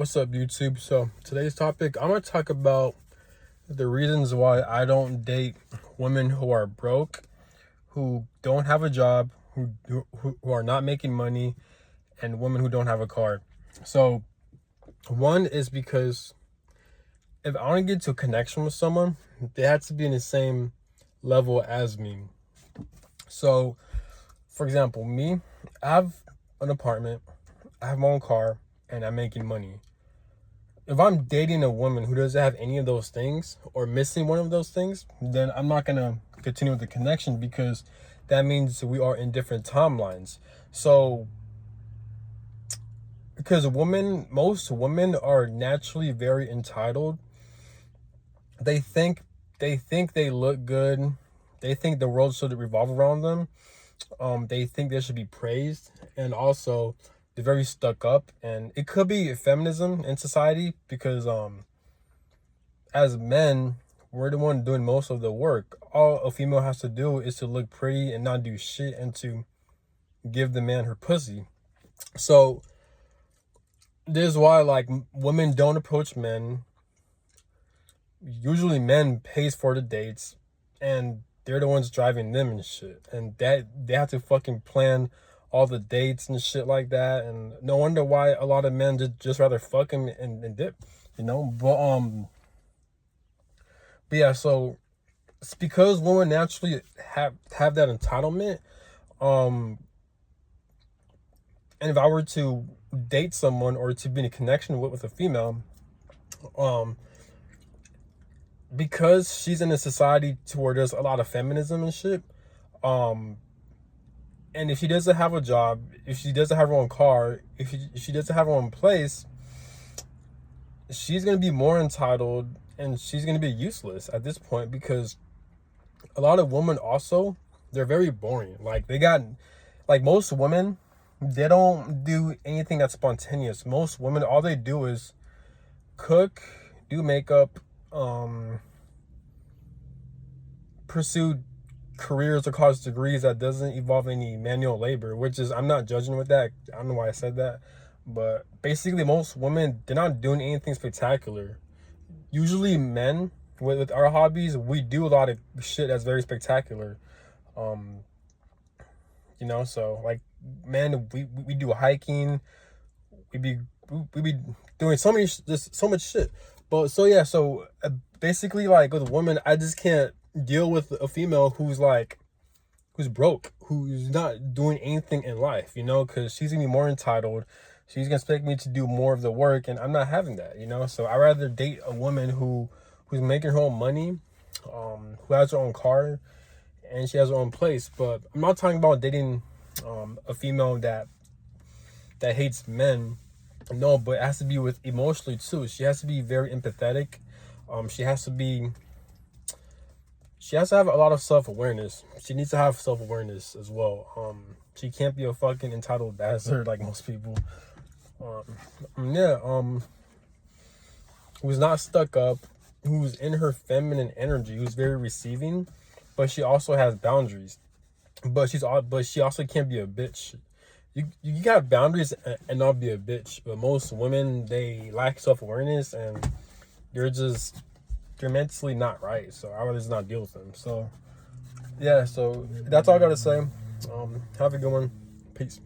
What's up, YouTube? So today's topic, I'm gonna talk about the reasons why I don't date women who are broke, who don't have a job, who are not making money, and women who don't have a car. So one is because if I want to get to a connection with someone, they have to be in the same level as me. So, for example, me, I have an apartment, I have my own car, and I'm making money. If I'm dating a woman who doesn't have any of those things or missing one of those things, then I'm not gonna continue with the connection, because that means we are in different timelines. So, because most women are naturally very entitled. They think they look good. They think the world should revolve around them. They think they should be praised, and also they're very stuck up. And it could be feminism in society, because as men, we're the one doing most of the work. All a female has to do is to look pretty and not do shit, and to give the man her pussy. So this is why, like, women don't approach men. Usually men pays for the dates, and they're the ones driving them and shit, and that they have to fucking plan all the dates and shit like that. And no wonder why a lot of men just rather fuck him and dip, but yeah. So it's because women naturally have that entitlement. And if I were to date someone or to be in a connection with a female, because she's in a society to where there's a lot of feminism and shit, and if she doesn't have a job, if she doesn't have her own car, if she doesn't have her own place, she's gonna be more entitled, and she's gonna be useless at this point, because a lot of women also, they're very boring. Like most women, they don't do anything that's spontaneous. Most women, all they do is cook, do makeup, pursue careers or college degrees that doesn't involve any manual labor, which is, I'm not judging with that. I don't know why I said that, but basically most women, they're not doing anything spectacular. Usually men, with our hobbies, we do a lot of shit that's very spectacular. So like, men, we do hiking, we be doing so much shit. But so yeah, so basically, like, with a woman, I just can't deal with a female who's broke, who's not doing anything in life, because she's gonna be more entitled. She's gonna expect me to do more of the work, and I'm not having that, So I rather date a woman who's making her own money, who has her own car, and she has her own place. But I'm not talking about dating a female that hates men. No, but it has to be with emotionally too. She has to be very empathetic. She has to have a lot of self-awareness. She needs to have self-awareness as well. She can't be a fucking entitled bastard like most people. Who's not stuck up, who's in her feminine energy, who's very receiving, but she also has boundaries. But she also can't be a bitch. You got boundaries and not be a bitch. But most women, they lack self-awareness, and they're mentally not right. So I would just not deal with them. So yeah, so that's all I gotta say. Have a good one. Peace.